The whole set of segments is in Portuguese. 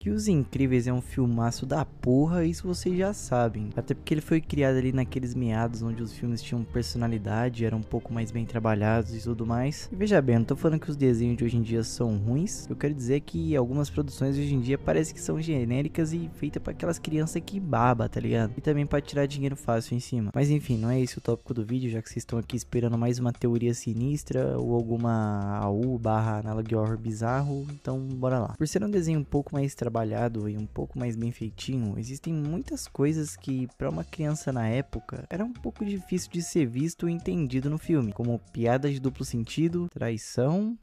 que Os Incríveis é um filmaço da porra, isso vocês já sabem. Até porque ele foi criado ali naqueles meados onde os filmes tinham personalidade, eram um pouco mais bem trabalhados e tudo mais. E veja bem, eu não tô falando que os desenhos de hoje em dia são ruins, eu quero dizer que algumas produções de hoje em dia parece que são genéricas e feitas pra aquelas crianças que baba, tá ligado? E também pra tirar dinheiro fácil em cima. Mas enfim, não é esse o tópico do vídeo, já que vocês estão aqui esperando mais uma teoria sinistra ou alguma AU/análogo de horror bizarro, então bora lá. Por ser um desenho um pouco mais trabalhado e um pouco mais bem feitinho, existem muitas coisas que pra uma criança na época era um pouco difícil de ser visto e entendido no filme, como piadas de duplo sentido, traição,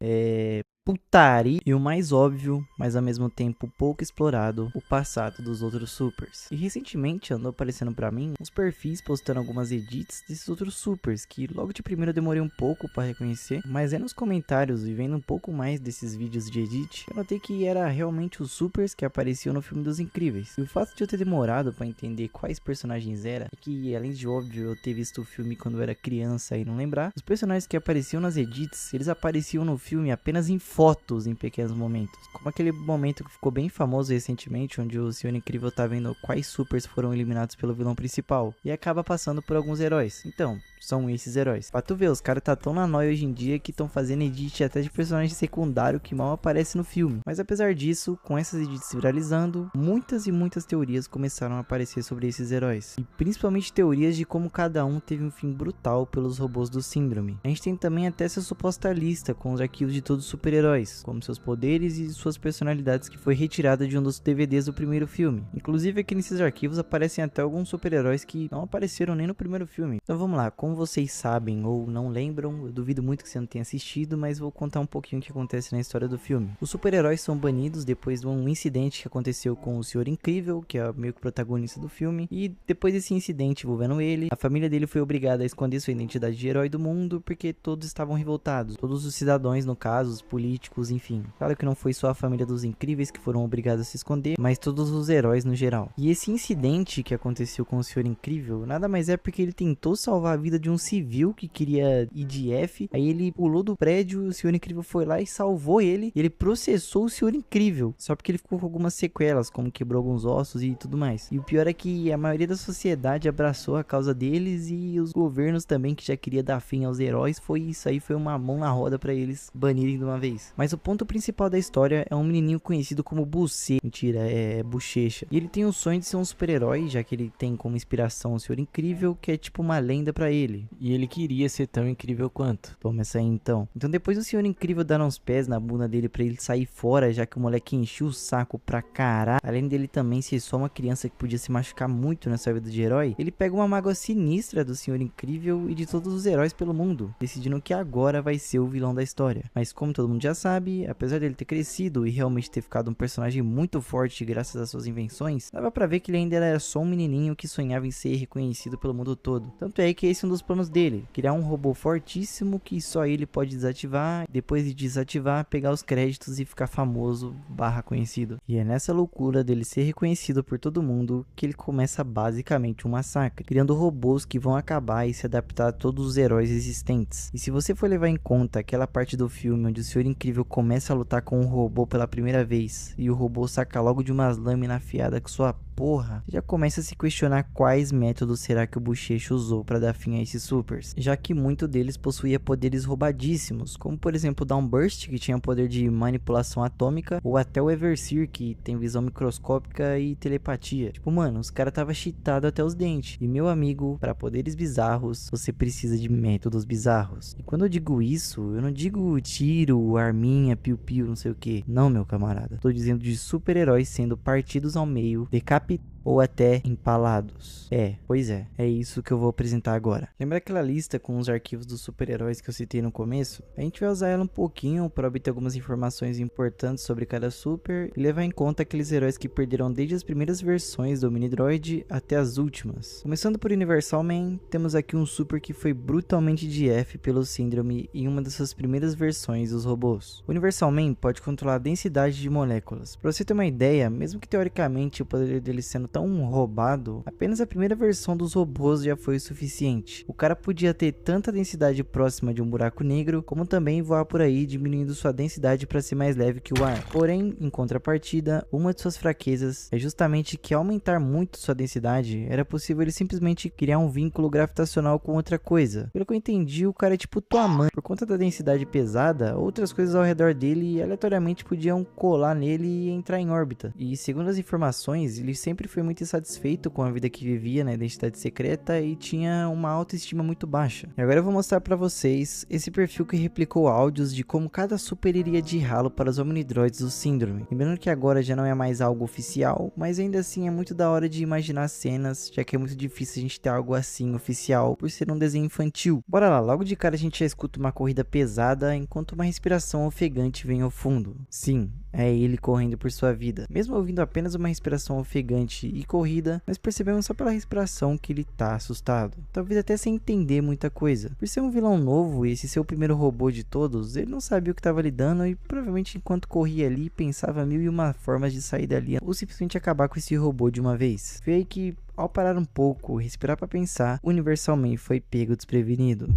putaria e o mais óbvio, mas ao mesmo tempo pouco explorado, o passado dos outros supers. E recentemente andou aparecendo pra mim uns perfis postando algumas edits desses outros supers, que logo de primeiro eu demorei um pouco pra reconhecer, mas é nos comentários e vendo um pouco mais desses vídeos de edit, eu notei que era realmente os supers que apareciam no filme dos Incríveis. E o fato de eu ter demorado pra entender quais personagens era, é que além de óbvio eu ter visto o filme quando eu era criança e não lembrar, os personagens que apareciam nas edits, eles apareciam no filme apenas em fotos em pequenos momentos, como aquele momento que ficou bem famoso recentemente, onde o Senhor Incrível tá vendo quais supers foram eliminados pelo vilão principal e acaba passando por alguns heróis. Então, são esses heróis. Pra tu ver, os caras tá tão na nóia hoje em dia que estão fazendo edit até de personagem secundário que mal aparece no filme. Mas apesar disso, com essas edits viralizando, muitas e muitas teorias começaram a aparecer sobre esses heróis. E principalmente teorias de como cada um teve um fim brutal pelos robôs do Síndrome. A gente tem também até essa suposta lista com os arquivos de todos os super-heróis, como seus poderes e suas personalidades, que foi retirada de um dos DVDs do primeiro filme. Inclusive aqui nesses arquivos aparecem até alguns super-heróis que não apareceram nem no primeiro filme. Então vamos lá, como vocês sabem ou não lembram, eu duvido muito que você não tenha assistido, mas vou contar um pouquinho o que acontece na história do filme. Os super-heróis são banidos depois de um incidente que aconteceu com o Senhor Incrível, que é meio que o protagonista do filme, e depois desse incidente envolvendo ele, a família dele foi obrigada a esconder sua identidade de herói do mundo porque todos estavam revoltados. Todos os cidadãos, no caso, os políticos, enfim. Claro que não foi só a família dos Incríveis que foram obrigados a se esconder, mas todos os heróis no geral. E esse incidente que aconteceu com o Senhor Incrível nada mais é porque ele tentou salvar a vida de um civil que queria ir de F, aí ele pulou do prédio, o Senhor Incrível foi lá e salvou ele, e ele processou o Senhor Incrível, só porque ele ficou com algumas sequelas, como quebrou alguns ossos e tudo mais. E o pior é que a maioria da sociedade abraçou a causa deles, e os governos também, que já queria dar fim aos heróis, foi uma mão na roda pra eles banirem de uma vez. Mas o ponto principal da história é um menininho conhecido como Bucê, mentira, é Bochecha, e ele tem o sonho de ser um super-herói, já que ele tem como inspiração o Senhor Incrível, que é tipo uma lenda pra ele. E ele queria ser tão incrível quanto. Toma essa aí então. Então depois do Senhor Incrível dar uns pés na bunda dele pra ele sair fora, já que o moleque encheu o saco pra caralho, além dele também ser só uma criança que podia se machucar muito nessa vida de herói, ele pega uma mágoa sinistra do Senhor Incrível e de todos os heróis pelo mundo, decidindo que agora vai ser o vilão da história. Mas como todo mundo já sabe, apesar dele ter crescido e realmente ter ficado um personagem muito forte graças às suas invenções, dava pra ver que ele ainda era só um menininho que sonhava em ser reconhecido pelo mundo todo. Tanto é que esse é um dos planos dele, criar um robô fortíssimo que só ele pode desativar, depois de desativar, pegar os créditos e ficar famoso / conhecido. E é nessa loucura dele ser reconhecido por todo mundo que ele começa basicamente um massacre, criando robôs que vão acabar e se adaptar a todos os heróis existentes. E se você for levar em conta aquela parte do filme onde o Senhor Incrível começa a lutar com um robô pela primeira vez, e o robô saca logo de umas lâminas afiadas com sua porra, já começa a se questionar quais métodos será que o Bochecha usou para dar fim a esses supers, já que muito deles possuía poderes roubadíssimos, como por exemplo o Downburst, que tinha poder de manipulação atômica, ou até o Everseer, que tem visão microscópica e telepatia. Tipo, mano, os caras tava cheatado até os dentes. E meu amigo, para poderes bizarros, você precisa de métodos bizarros. E quando eu digo isso, eu não digo tiro, arminha, piu-piu, não sei o que. Não, meu camarada. Tô dizendo de super-heróis sendo partidos ao meio, decapitados ou até empalados. Pois é isso que eu vou apresentar agora. Lembra aquela lista com os arquivos dos super-heróis que eu citei no começo? A gente vai usar ela um pouquinho para obter algumas informações importantes sobre cada super e levar em conta aqueles heróis que perderam desde as primeiras versões do Mini-Droid até as últimas. Começando por Universal Man, temos aqui um super que foi brutalmente de F pelo Síndrome em uma das suas primeiras versões dos robôs. O Universal Man pode controlar a densidade de moléculas. Para você ter uma ideia, mesmo que teoricamente o poder dele sendo tão roubado, apenas a primeira versão dos robôs já foi o suficiente. O cara podia ter tanta densidade próxima de um buraco negro, como também voar por aí, diminuindo sua densidade para ser mais leve que o ar. Porém, em contrapartida, uma de suas fraquezas é justamente que ao aumentar muito sua densidade, era possível ele simplesmente criar um vínculo gravitacional com outra coisa. Pelo que eu entendi, o cara é tipo tua mãe. Por conta da densidade pesada, outras coisas ao redor dele aleatoriamente podiam colar nele e entrar em órbita. E segundo as informações, ele sempre foi muito insatisfeito com a vida que vivia na identidade secreta e tinha uma autoestima muito baixa. E agora eu vou mostrar pra vocês esse perfil que replicou áudios de como cada super iria de ralo para os Omnidroids do Síndrome. Lembrando que agora já não é mais algo oficial, mas ainda assim é muito da hora de imaginar cenas, já que é muito difícil a gente ter algo assim oficial por ser um desenho infantil. Bora lá, logo de cara a gente já escuta uma corrida pesada enquanto uma respiração ofegante vem ao fundo. Sim, é ele correndo por sua vida. Mesmo ouvindo apenas uma respiração ofegante e corrida, nós percebemos só pela respiração que ele tá assustado. Talvez até sem entender muita coisa. Por ser um vilão novo e esse ser o primeiro robô de todos, ele não sabia o que estava lidando e provavelmente enquanto corria ali pensava mil e uma formas de sair dali ou simplesmente acabar com esse robô de uma vez. Foi aí que, ao parar um pouco e respirar para pensar, Universalmente foi pego desprevenido.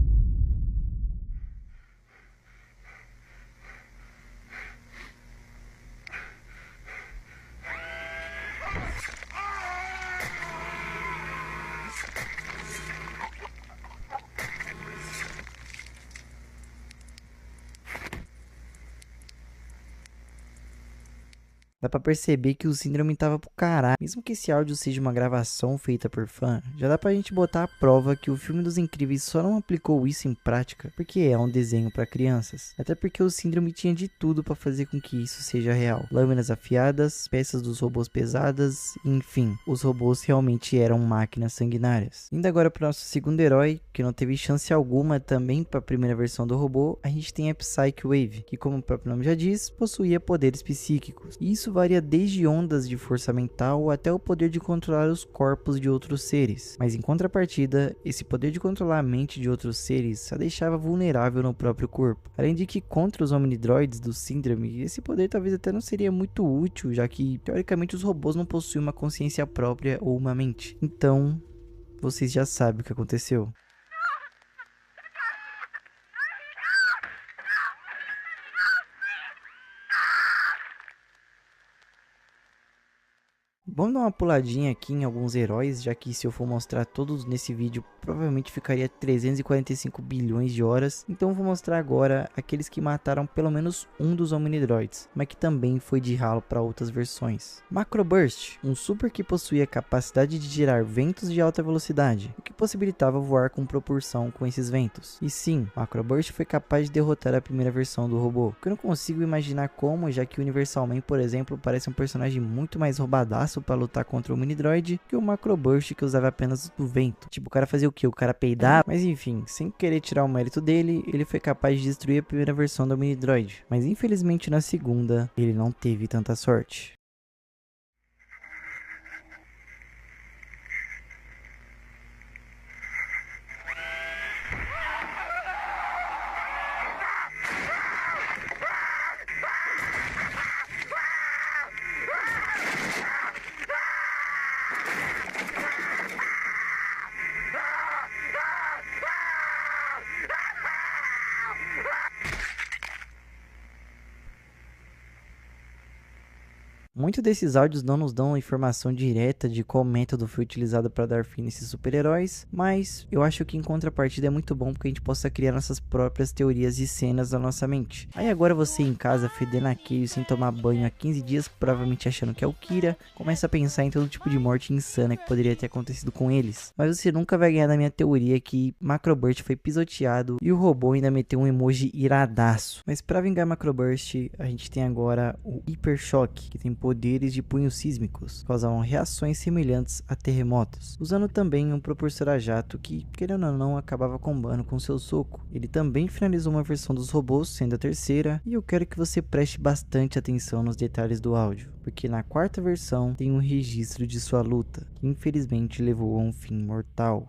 Dá pra perceber que o Síndrome tava pro caralho. Mesmo que esse áudio seja uma gravação feita por fã, já dá pra gente botar à prova que o filme dos Incríveis só não aplicou isso em prática porque é um desenho pra crianças. Até porque o Síndrome tinha de tudo pra fazer com que isso seja real. Lâminas afiadas, peças dos robôs pesadas, enfim, os robôs realmente eram máquinas sanguinárias. Indo agora pro nosso segundo herói, que não teve chance alguma também pra primeira versão do robô, a gente tem a Psyche Wave, que como o próprio nome já diz, possuía poderes psíquicos. E isso varia desde ondas de força mental até o poder de controlar os corpos de outros seres. Mas em contrapartida, esse poder de controlar a mente de outros seres a deixava vulnerável no próprio corpo. Além de que contra os Omnidroids do Síndrome, esse poder talvez até não seria muito útil, já que teoricamente os robôs não possuem uma consciência própria ou uma mente. Então, vocês já sabem o que aconteceu. Vamos dar uma puladinha aqui em alguns heróis, já que se eu for mostrar todos nesse vídeo, provavelmente ficaria 345 bilhões de horas. Então eu vou mostrar agora aqueles que mataram pelo menos um dos Omnidroids, mas que também foi de ralo para outras versões. Macroburst, um super que possuía a capacidade de gerar ventos de alta velocidade, o que possibilitava voar com propulsão com esses ventos. E sim, Macroburst foi capaz de derrotar a primeira versão do robô, que eu não consigo imaginar como, já que Universalmente, por exemplo, parece um personagem muito mais roubadaço pra lutar contra o Omnidroid que o Macroburst, que usava apenas o vento. Tipo, o cara fazia o que? O cara peidar? Mas enfim, sem querer tirar o mérito dele, ele foi capaz de destruir a primeira versão do Omnidroid. Mas infelizmente na segunda, ele não teve tanta sorte. Muitos desses áudios não nos dão informação direta de qual método foi utilizado para dar fim nesses super-heróis, mas eu acho que em contrapartida é muito bom porque a gente possa criar nossas próprias teorias e cenas na nossa mente. Aí agora você em casa, fedendo a queijo, sem tomar banho há 15 dias, provavelmente achando que é o Kira, começa a pensar em todo tipo de morte insana que poderia ter acontecido com eles. Mas você nunca vai ganhar na minha teoria que Macroburst foi pisoteado e o robô ainda meteu um emoji iradaço. Mas para vingar Macroburst, a gente tem agora o Hyper Shock, que tem poderes de punhos sísmicos, causavam reações semelhantes a terremotos, usando também um propulsor a jato que, querendo ou não, acabava combando com seu soco. Ele também finalizou uma versão dos robôs, sendo a terceira, e eu quero que você preste bastante atenção nos detalhes do áudio, porque na quarta versão tem um registro de sua luta, que infelizmente levou a um fim mortal.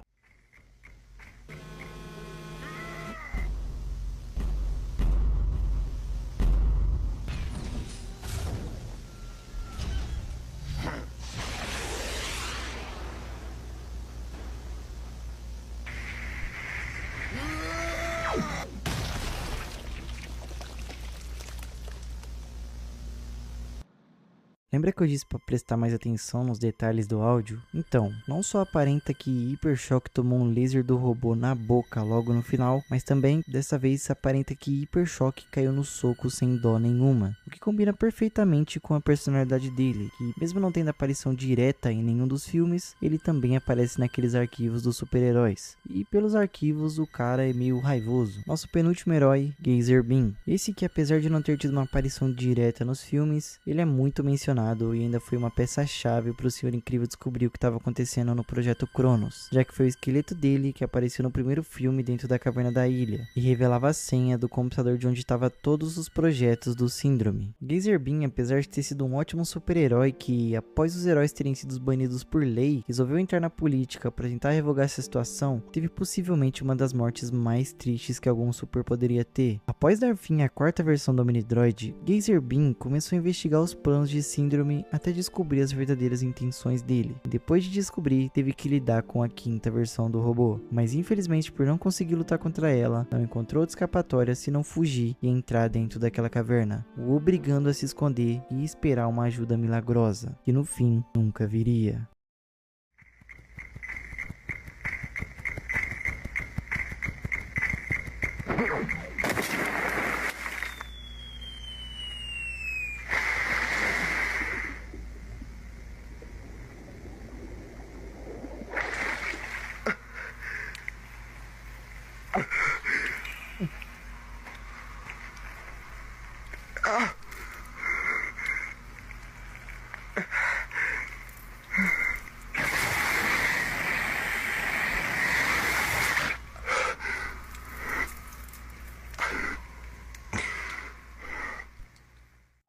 Lembra que eu disse pra prestar mais atenção nos detalhes do áudio? Então, não só aparenta que Hyper Shock tomou um laser do robô na boca logo no final, mas também, dessa vez, aparenta que Hyper Shock caiu no soco sem dó nenhuma, o que combina perfeitamente com a personalidade dele, que mesmo não tendo aparição direta em nenhum dos filmes, ele também aparece naqueles arquivos dos super-heróis. E pelos arquivos, o cara é meio raivoso. Nosso penúltimo herói, Geyser Beam. Esse que, apesar de não ter tido uma aparição direta nos filmes, ele é muito mencionado e ainda foi uma peça-chave para o Senhor Incrível descobrir o que estava acontecendo no Projeto Cronos, já que foi o esqueleto dele que apareceu no primeiro filme dentro da caverna da ilha, e revelava a senha do computador de onde estava todos os projetos do Síndrome. Geyser Beam, apesar de ter sido um ótimo super-herói que, após os heróis terem sido banidos por lei, resolveu entrar na política para tentar revogar essa situação, teve possivelmente uma das mortes mais tristes que algum super poderia ter. Após dar fim à quarta versão do Omnidroid, Geyser Beam começou a investigar os planos de Síndrome até descobrir as verdadeiras intenções dele. Depois de descobrir, teve que lidar com a quinta versão do robô, mas infelizmente por não conseguir lutar contra ela, não encontrou outra escapatória senão fugir e entrar dentro daquela caverna, o obrigando a se esconder e esperar uma ajuda milagrosa, que no fim nunca viria.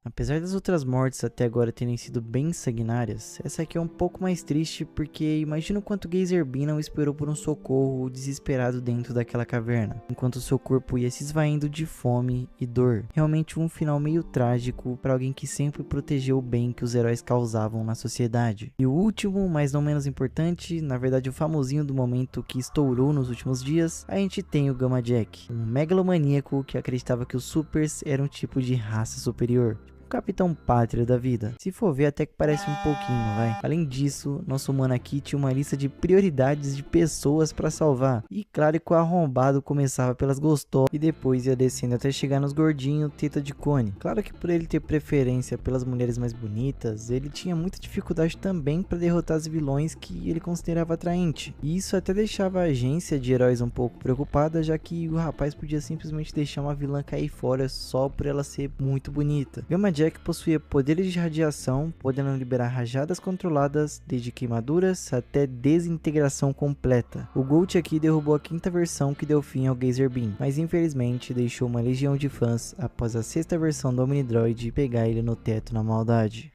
Apesar das outras mortes até agora terem sido bem sanguinárias, essa aqui é um pouco mais triste porque imagina o quanto Geyser Beam não esperou por um socorro desesperado dentro daquela caverna, enquanto seu corpo ia se esvaindo de fome e dor. Realmente um final meio trágico para alguém que sempre protegeu o bem que os heróis causavam na sociedade. E o último, mas não menos importante, na verdade o famosinho do momento que estourou nos últimos dias, a gente tem o Gamma Jack, um megalomaníaco que acreditava que os supers eram um tipo de raça superior. Capitão Pátria da vida. Se for ver, até que parece um pouquinho, vai. Além disso, nosso mano aqui tinha uma lista de prioridades de pessoas pra salvar. E claro que o arrombado começava pelas gostosas e depois ia descendo até chegar nos gordinhos teta de cone. Claro que por ele ter preferência pelas mulheres mais bonitas, ele tinha muita dificuldade também pra derrotar os vilões que ele considerava atraente. E isso até deixava a agência de heróis um pouco preocupada, já que o rapaz podia simplesmente deixar uma vilã cair fora só por ela ser muito bonita. Gamma Jack possuía poderes de radiação, podendo liberar rajadas controladas, desde queimaduras até desintegração completa. O Gold aqui derrubou a quinta versão que deu fim ao Geyser Beam, mas infelizmente deixou uma legião de fãs após a sexta versão do Omnidroid pegar ele no teto na maldade.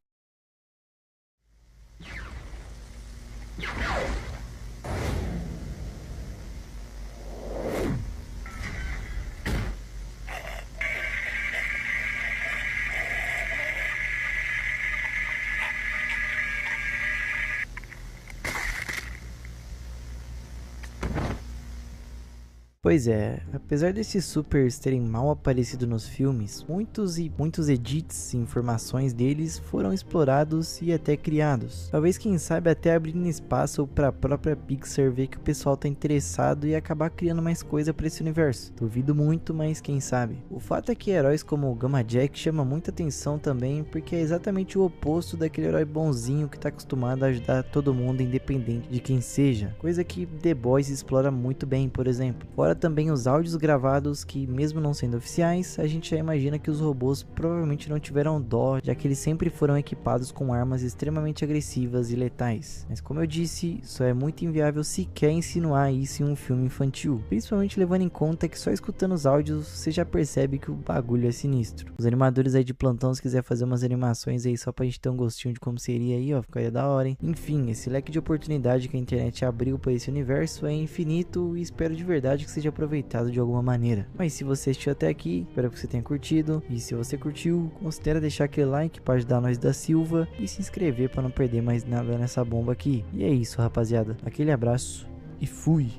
Pois é, apesar desses supers terem mal aparecido nos filmes, muitos edits e informações deles foram explorados e até criados. Talvez, quem sabe, até abrindo espaço para a própria Pixar ver que o pessoal tá interessado e acabar criando mais coisa para esse universo. Duvido muito, mas quem sabe. O fato é que heróis como o Gamma Jack chama muita atenção também, porque é exatamente o oposto daquele herói bonzinho que tá acostumado a ajudar todo mundo independente de quem seja. Coisa que The Boys explora muito bem, por exemplo. Fora também os áudios gravados que, mesmo não sendo oficiais, a gente já imagina que os robôs provavelmente não tiveram dó, já que eles sempre foram equipados com armas extremamente agressivas e letais. Mas como eu disse, só é muito inviável sequer insinuar isso em um filme infantil, principalmente levando em conta que só escutando os áudios você já percebe que o bagulho é sinistro. Os animadores aí de plantão, se quiser fazer umas animações aí só pra gente ter um gostinho de como seria aí, ó, ficaria da hora, hein? Enfim, esse leque de oportunidade que a internet abriu para esse universo é infinito e espero de verdade que seja aproveitado de alguma maneira. Mas se você assistiu até aqui, espero que você tenha curtido, e se você curtiu, considere deixar aquele like para ajudar nós da Silva e se inscrever para não perder mais nada nessa bomba aqui. E é isso, rapaziada, aquele abraço e fui!